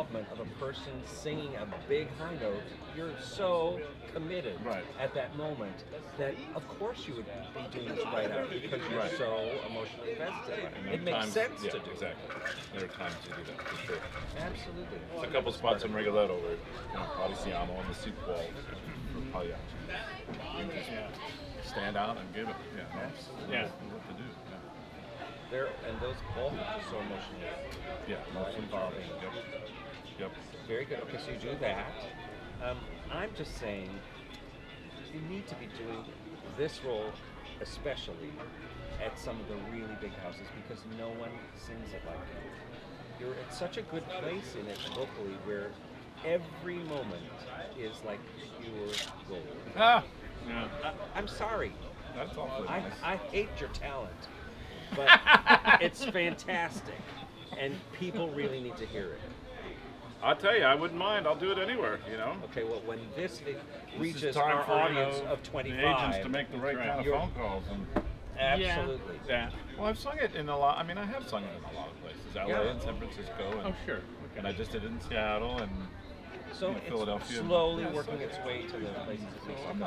involvement of a person singing a big high note, you're so committed at that moment that of course you would be doing this right out because you're so emotionally invested. It makes sense to do. Exactly. There are times to do that for sure. Absolutely. There's a couple spots in Rigoletto where Parisiamo on the seat wall for Pagliacci. You just stand out and give it. Absolutely. What to do. There and those both are so emotionally involving. Yep. Very good. Okay, so you do that. I'm just saying you need to be doing this role especially at some of the really big houses because no one sings it like you. You're at such a good place in it vocally where every moment is like pure gold. I'm sorry. That's awfully nice. I hate your talent, but it's fantastic, and people really need to hear it. I'll tell you, I wouldn't mind. I'll do it anywhere, Okay, well, when this reaches time our for, audience of 25, the agents to make the right kind of phone calls. And absolutely. Well, I've sung it in a lot. I mean, I have sung it in a lot of places. LA and San Francisco. And, sure. And I just did it in Seattle and so Philadelphia. It's slowly working its way to the places. I'm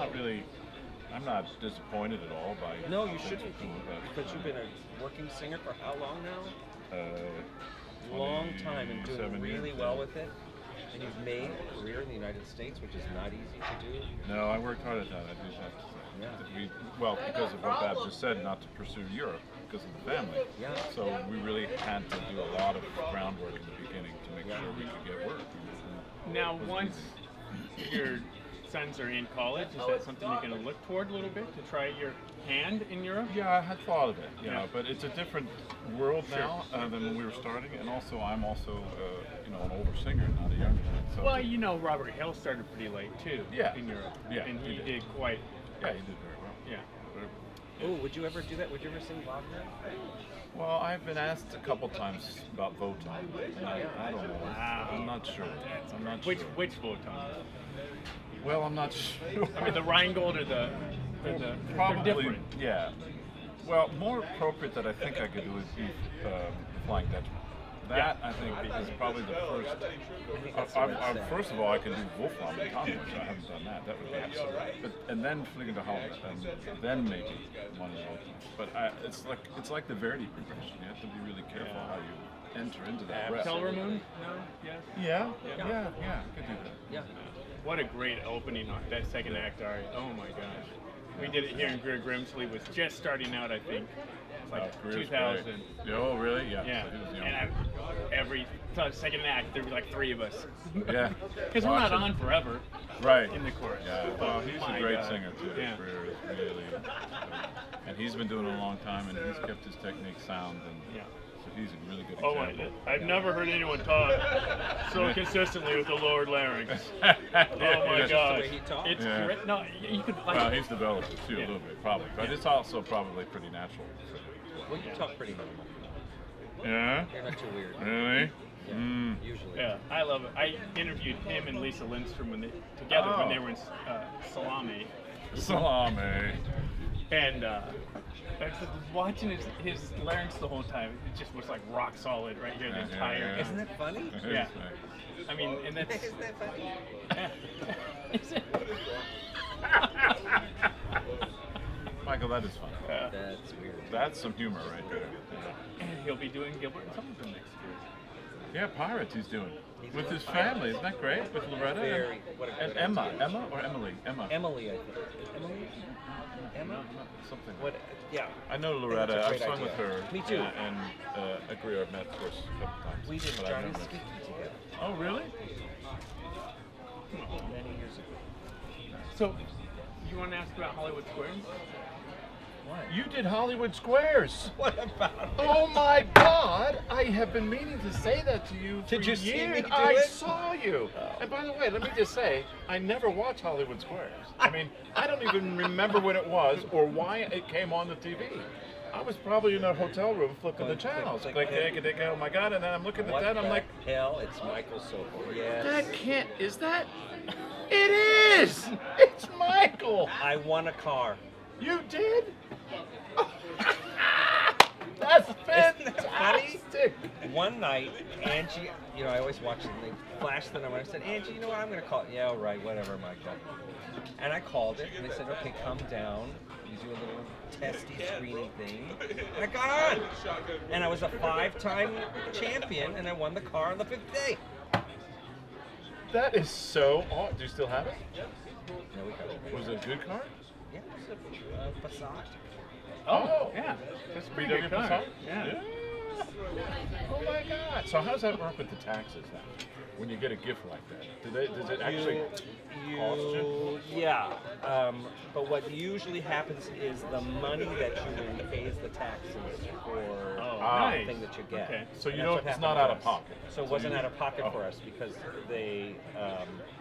not disappointed at all by. No, you shouldn't be, because you've been a working singer for how long now? Long time, and doing really well with it. And you've made a career in the United States, which is not easy to do. No, I worked hard at that. I do have to say. Well, because of what Bab just said, not to pursue Europe because of the family. So we really had to do a lot of groundwork in the beginning to make sure we could get work. Now, once your sons are in college, is that something you're going to look toward a little bit to try your hand in Europe? Yeah, I had thought of it. But it's a different world now than when we were starting, and also I'm also an older singer, not a younger. So well, Robert Hill started pretty late too. In Europe. And he did quite. Yeah, he did very well. Oh, would you ever do that? Would you ever sing Wagner? Well, I've been asked a couple times about Wotan. I don't know. Wow. I'm not sure. Which Wotan? Well, I'm not sure. I mean, the Rheingold or the probably different. Yeah. Well, more appropriate that I think I could do would be Flying Dutchman. That I think is probably the first. First of all, I can do Wolfram and Tom, which I haven't done that. That would be absolutely. And then Fliegende Haube, and then maybe one of those. But it's like the Verdi progression. You have to be really careful how you enter into that. Telramund? No. Yes. Yeah. Could do that. Yeah. What a great opening! That second act aria. Oh my gosh. We did it here in Greer Grimsley. Was just starting out, I think. It's like 2000. Oh, really? Yeah. Yeah. So and every second act, there were like 3 of us. Yeah. Because we're not on forever. Right. In the chorus. Yeah. Well, he's a great singer too. Yeah. Greer is really, and he's been doing it a long time, and he's kept his technique sound, and so he's a really good example. I've never heard anyone talk so consistently with the lower larynx. Oh my gosh. The way he talks? It's great. No, you could. Well, he's developed it too a little bit, probably, but it's also probably pretty natural. Well, you talk pretty normal. Yeah? You're not too weird. Really? Yeah, usually. Yeah, I love it. I interviewed him and Lisa Lindstrom when they were in Salome. Salome. And I was watching his larynx the whole time. It just was like rock solid right here the entire. Isn't it funny? Yeah. I mean, and that's. Isn't that funny? Is it? Michael, that is fun. That's weird. That's some humor right there. And he'll be doing Gilbert and Sullivan next year. Yeah, Pirates he's doing. With his family, isn't that great? With Loretta and Emma. Emma or Emily? Emma. Emily, I think. Emily? Emma? Something. What? Yeah. I know Loretta. I've sung idea. with her. Me too. And Greer I've met, of course, a couple times. We did but Johnny I've never- Skeeky together Oh, really? many years ago. So, you want to ask about Hollywood Squares? What? You did Hollywood Squares. What about it? Oh my God! I have been meaning to say that to you for Did you see me years. do I it? saw you. Oh. And by the way, let me just say, I never watched Hollywood Squares. I mean, I don't even remember when it was or why it came on the TV. I was probably in a hotel room flipping the channels. Click, oh my God, and then I'm looking at that, I'm like, hell, it's Michael Sobel. Yes. that can't, is that? It is! It's Michael! I won a car. You did? That's fantastic! Isn't that funny? big. One night, Angie, I always watch them. They flash the number. I said, Angie, you know what? I'm going to call it. Yeah, right, whatever, Michael. And I called it, and they said, okay, come down. You do a little testy screening thing. And I got on. And I was a 5-time champion, and I won the car on the 5th day. That is so odd. Do you still have it? No, we got it. Was it a good car? Yeah, it was a Passat. Oh, yeah. That's a pretty good car. Passat? Yeah. Oh my God! So how does that work with the taxes then? When you get a gift like that, does it actually cost you? Yeah, but what usually happens is the money that you win pays the taxes for nice. the thing that you get. Okay. So you And don't. that's what It's not happened out to of us. pocket. So it wasn't out of pocket for us because they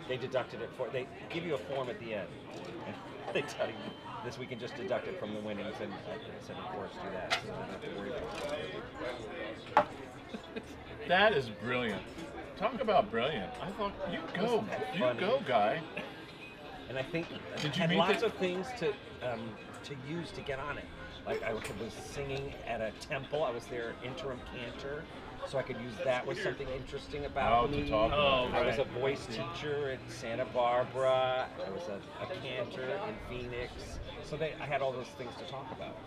deducted it for. They give you a form at the end, and they tell you this we can just deduct it from the winnings, and I said of course do that, so you don't have to worry about it. That is brilliant. Talk about brilliant. I thought you go, guy. And I think Did I you had meet lots the- of things to use to get on it. Like I was singing at a temple. I was their interim cantor, so I could use that was something interesting about to me. talk about. I was a voice teacher at Santa Barbara. I was a cantor in Phoenix. So I had all those things to talk about.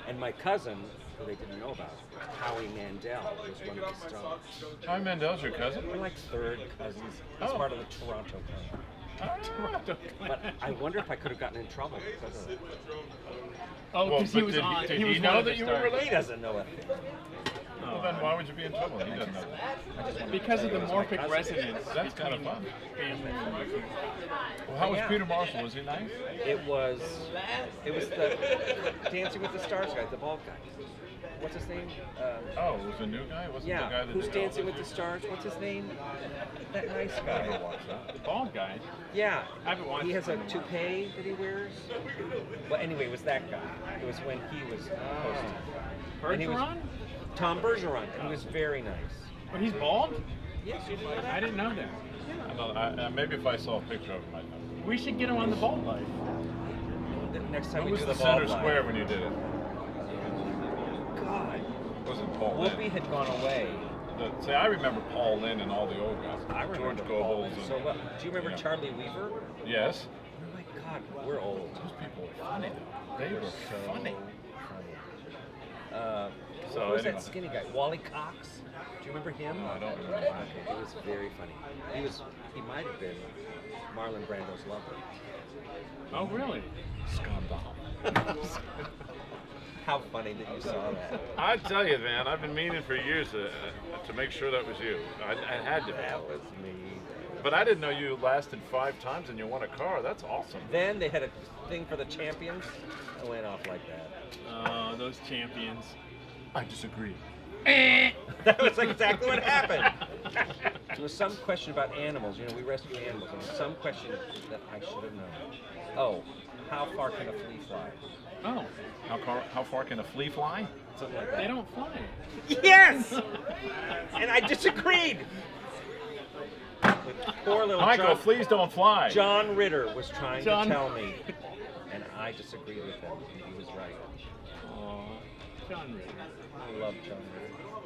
And my cousin, who they didn't know about, Howie Mandel, was one of the stars. Howie Mandel's your cousin? We're like third cousins. He's part of the Toronto Club. But I wonder if I could have gotten in trouble because of it. Oh, because he was did on. Did he he was know one of that the you were stars. related? He doesn't know a thing. Well, then why would you be in trouble? He doesn't know that. Because of the morphic cousin. resonance. That's kind of between fun. family members. Well, how was Yeah. Peter Marshall? Was he nice? It was the Dancing with the Stars guy, the bald guy. What's his name? Oh, it was a new guy? Wasn't the guy Yeah, that who's did all Dancing those with the years? Stars? What's his name? That nice I never guy. watched that. The bald guy. Yeah, I haven't watched he has it a in a while. toupee that he wears. Well, anyway, it was that guy. It was when he was hosting. And he was- Bergeron? Tom Bergeron. And he was very nice. But he's bald? Yes, you know I that? didn't know that. I don't, maybe if I saw a picture of him, I'd know. We should get him on the bald life. Next time Who we was do the the center bald square line. when you did it? God, It wasn't Paul Whoopi Lynn. had gone away. See, I remember Paul Lynn and all the old guys. I remember George Paul Gobles. Lynn and- so well. Do you remember yeah. Charlie Weaver? Yes. Oh my God, we're old. Those people were funny, though. They were So funny. So who was anyway. that skinny guy? Wally Cox. Do you remember him? No, I don't remember. Okay, he was very funny. He might have been Marlon Brando's lover. Oh, really? Scandal. How funny that you saw that. I tell you, man, I've been meaning for years to make sure that was you. I had to. That was me. But I didn't know you lasted 5 times and you won a car. That's awesome. Then they had a thing for the champions. I went off like that. Oh, those champions. I disagree. That was exactly what happened. There was some question about animals. We rescue animals. And there was some question that I should have known. Oh, how far can a flea fly? Oh, How far can a flea fly? Something like that. they don't fly. Yes! And I disagreed. With poor little Michael, fleas don't fly. John Ritter was trying John- to tell me, and I disagreed with him. He was right. Oh, John Ritter. I love John Ritter.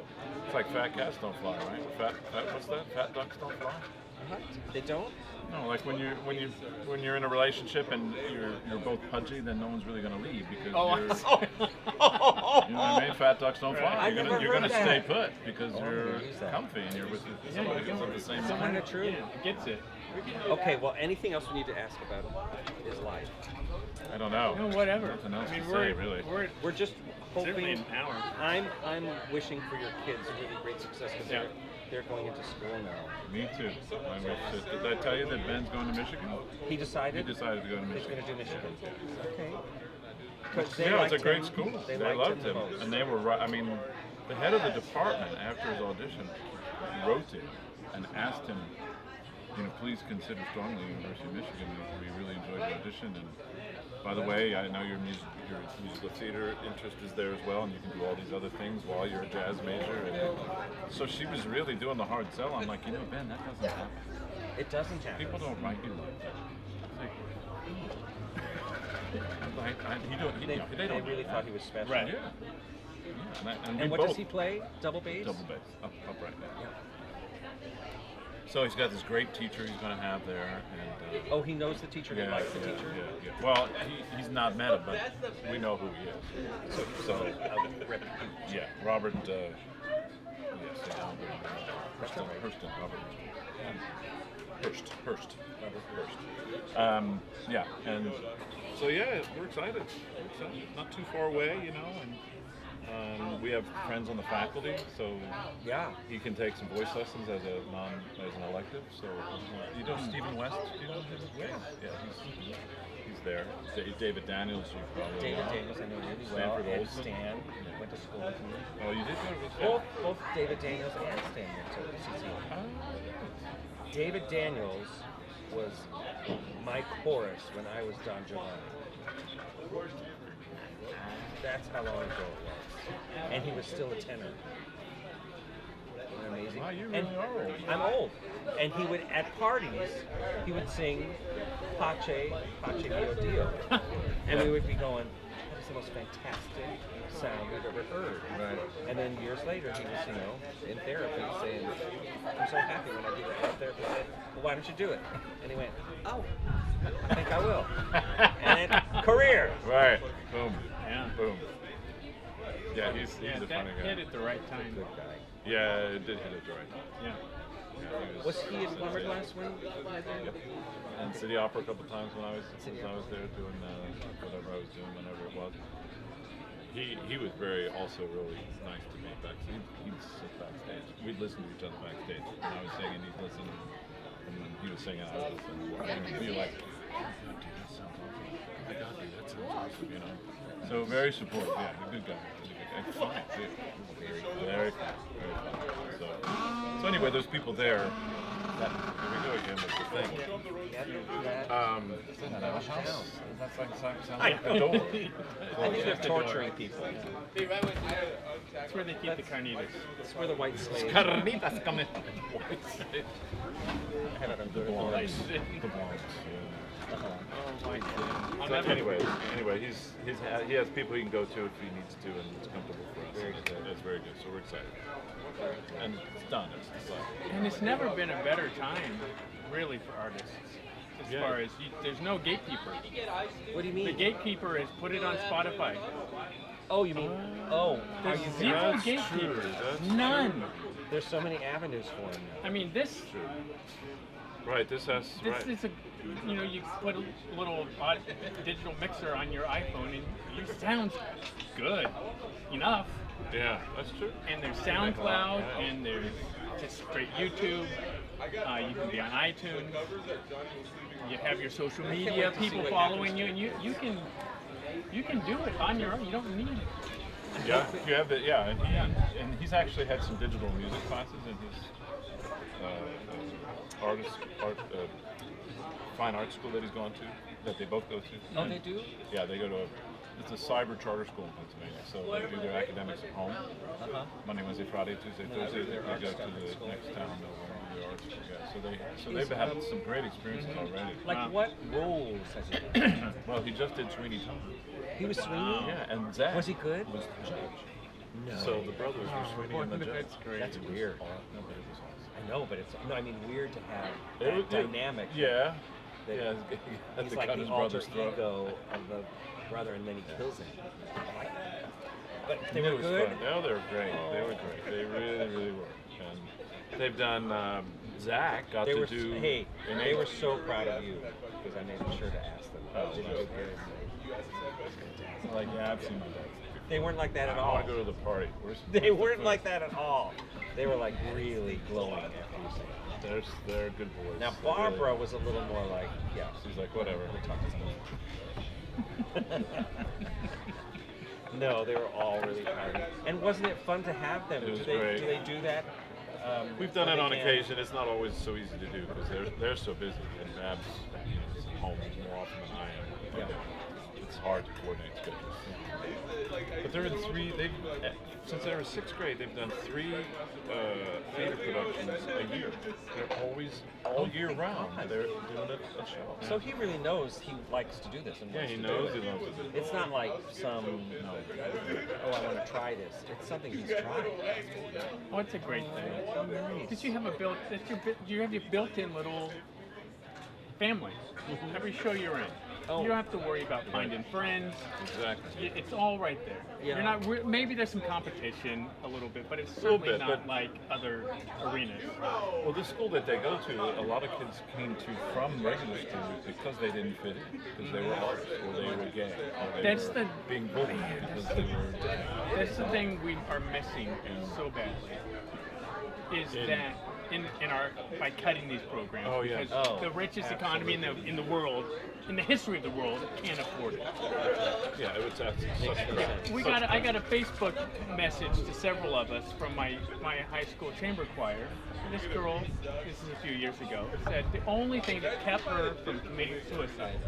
It's like fat cats don't fly, right? What's that? Fat ducks don't fly. Uh-huh. They don't? No, like when you're in a relationship and you're both pudgy, then no one's really gonna leave because Oh, you're. Oh, You know what I mean? Fat ducks don't fly. I You're never gonna heard stay that. put because Oh, I'm you're gonna use that. comfy and you're with Yeah, somebody you who's go. of the same It's mind. kinda true. Yeah, gets it. Okay, well, anything else we need to ask about his life? I don't know. No, whatever. Nothing else I mean, to we're, say, really. We're We're just certainly hoping. an hour. I'm wishing for your kids really great success because Yeah. they're going into school now. Me too. I wish that, did I tell you that Ben's going to Michigan? He decided. He decided to go to He's Michigan. going to do Michigan. Okay. 'Cause they Yeah, it's a liked great him. school. They They liked loved him, the most. and they were right. I mean, the head of the department after his audition wrote to him and asked him, please consider strongly University of Michigan. We really enjoyed the audition, and by the way, I know your musical theater interest is there as well, and you can do all these other things while you're a jazz major. And so she was really doing the hard sell. I'm like, Ben, that doesn't happen. It doesn't happen. People don't write you like that. It's like, they don't They do really that. thought he was special. Right. Yeah. And And we what both does he play? Double bass? double bass, upright. Yeah. So he's got this great teacher he's going to have there, and Oh, he knows the teacher. He likes the teacher. Yeah. Well, he's not met him, but we know who he is. So yeah, Robert. Yes, Hurston, Robert Hurst. Robert Hurst. Yeah, and so yeah, we're excited. Not too far away, you know, and we have friends on the faculty, so Yeah. he can take some voice lessons as an elective. So you know Stephen West? Do you know him? Yeah, he's there. David Daniels, you probably David know. Daniels, I know really well. Stanford And Olson. Stan went to school with me. Oh, you did go to Both David Daniels and Stan went to CC. David Daniels was my chorus when I was Don Giovanni. That's how long ago it was. And he was still a tenor. Isn't that amazing? Wow, you And really are old. I'm old. And he would, at parties, he would sing Pace Mio Dio. And we would be going, that is the most fantastic sound we've ever heard. Right. And then years later, he was, in therapy saying, I'm so happy when I do that. And the therapist said, well, why don't you do it? And he went, oh, I think I will. And then, career. Right. Boom. Yeah. Boom. Yeah, he's a that funny guy. hit at the right time. Good guy. Yeah, it did hit it right. Yeah. Yeah, Was he in Plumberglass when? Yep. And City Opera a couple times when I was there doing whatever I was doing, whenever it was. He was also really nice to me backstage. He'd sit backstage. We'd listen to each other backstage. When I was singing, he'd listen. And when he was singing, I was listening. And he'd be like, oh my God, dude, that sounds awesome. Oh my God, dude, that sounds awesome, you know. So very supportive. Yeah, a good guy. And funny, too. Very fun. So anyway, there's people there. Here we go again with the thing. Is that a house? Does that sound like a door? I think they're torturing people. That's where they keep the carnitas. That's where the white slaves. Carnitas coming. I have it on The Google. blondes. The blondes. Oh my God. So anyway, he has people he can go to if he needs to, and it's comfortable for us. It's very good. So we're excited. And it's done. It's decided. And it's never been a better time, really, for artists. As far as there's no gatekeeper. What do you The mean? gatekeeper is put it on Spotify. Oh, you mean? Oh, are There's you zero That's gatekeepers. true, that's None. There's so many avenues for him now. I mean, this Right. This has right. is you put a little digital mixer on your iPhone and it sounds good enough. Yeah, that's true. And there's SoundCloud, and there's just straight YouTube. You can be on iTunes. You have your social media, people following you, and you can do it on your own. You don't need it. Yeah, you have and he's actually had some digital music classes in his fine art school that he's gone to, that they both go to. Oh, they do? Yeah, they go to it's a cyber charter school in Pennsylvania, so they do their academics at home. Monday, Wednesday, Friday, Tuesday, Thursday. They go to the next town over and do their art school. Yeah, so they've had some great experiences already. Like what roles has he done? Well, he just did Sweeney Todd. He was Sweeney? Yeah, and Zach Was he good? was the judge. No. So the brothers were Sweeney and the judge. That's great. That's weird. No, but it was awesome. I know, but it's I mean weird to have It was- that dynamic. Yeah. That Yeah, he's to like cut the his alter brother's throat. ego of the brother, and then he kills him. But they It were was good. fun. No, they were great. They were great. They really, really were. And they've done. Zach got They to were do. hey, an they eight- were so proud of you because I made sure to ask them. Oh, Did you nice. do good? Like, yeah, I've seen my dad. They weren't like that at I all. want to go to the party. They weren't like that at all. They were like really glowing after you sang. They're good boys. Now They're really- Barbara was a little more like, yeah, She's like, whatever. we'll talk to someone. No, they were all really proud. And wasn't it fun to have them? It was do they great. do they do that? We've done when it they on can? occasion. It's not always so easy to do because they're so busy. And Babs is home more often than I am. Yeah. it's hard to coordinate schedules. But they're in three. Since they were sixth grade, they've done three theater productions a year. They're always all year round. They're doing a show. So he really knows he likes to do this. And Yeah, wants he to knows do he it. loves it. It's not like some, oh, I want to try this. It's something he's trying. Oh, it's a great thing. Because you have you have your built-in little family. Every show you're in. Oh. You don't have to worry about finding friends. Exactly. It's all right there. Yeah. You're not. Maybe there's some competition a little bit, but it's Little certainly bit, not but- like other arenas. Well, this school that they go to, a lot of kids came to from regular school because they didn't fit in, because they were artists, or they were gay, or they That's were the- being bullied because they were different. That's the thing we are missing so badly. Is that in our by cutting these programs Oh, yeah. because Oh, the richest economy in the world, in the history of the world, can't afford it. Yeah, it was such I got a Facebook message to several of us from my high school chamber choir. And this girl, this is a few years ago, said the only thing that kept her from committing suicide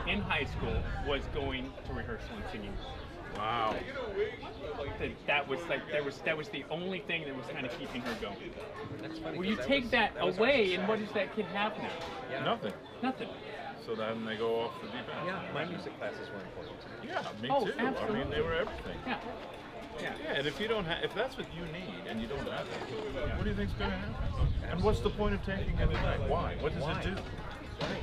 in high school was going to rehearsal and singing. Wow. That was the only thing that was kind of keeping her going. That's funny. Well, you 'cause take that was our away, and what does that kid have now? Yeah. Nothing. Nothing. So then they go off the deep end. Yeah, my music classes were important to me. Yeah, me Oh, too. I mean, absolutely. they were everything. Yeah. Yeah. Yeah, and if you don't have, if that's what you need and you don't have it, what do you think's going to happen? And what's the point of taking it away? Why? What does Why? it do?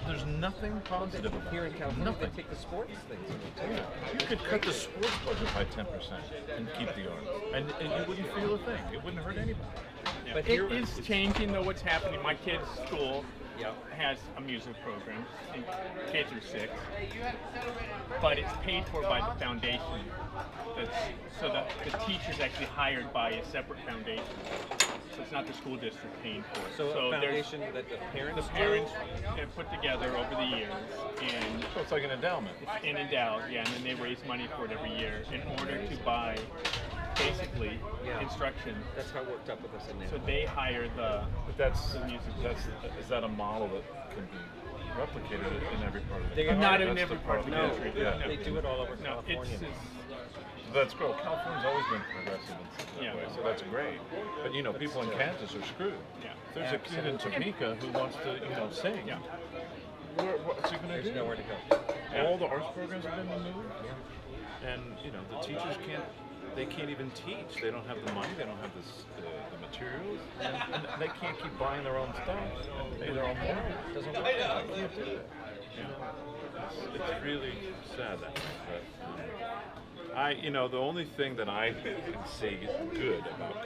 There's nothing positive about Here in it. California, Nothing. they take the sports things away too. You could cut the sports budget by 10% and keep the arts, and you wouldn't feel a thing. It wouldn't hurt anybody. But It here is changing though. What's happening? My kid's school Yeah. has a music program in K through 6, but it's paid for by the foundation. So the teacher's actually hired by a separate foundation. So it's not the school district paying for it. So a there's foundation that the parents have put together over the years, and So it's like an endowment. it's in endowed, yeah, and then they raise money for it every year in order to buy basically Yeah. instruction. That's how it worked out with us in there. So they hire the But that's the music. is that a model that can be replicated in every part of the They country? Not in That's every the part of the no, country. Yeah. they do it all over No, California. That's great. California's always been progressive in that Yeah. way, so that's great. But you know, people in Kansas are screwed. Yeah. There's a kid in Topeka who wants to, sing. Yeah. What's he going to There's do? nowhere to go. All the arts programs have been removed, and the teachers can't even teach. They don't have the money. They don't have the materials, and they can't keep buying their own stuff and pay their own mortgage. Doesn't work. They can't do it. It's really sad that way. But the only thing that I can see good about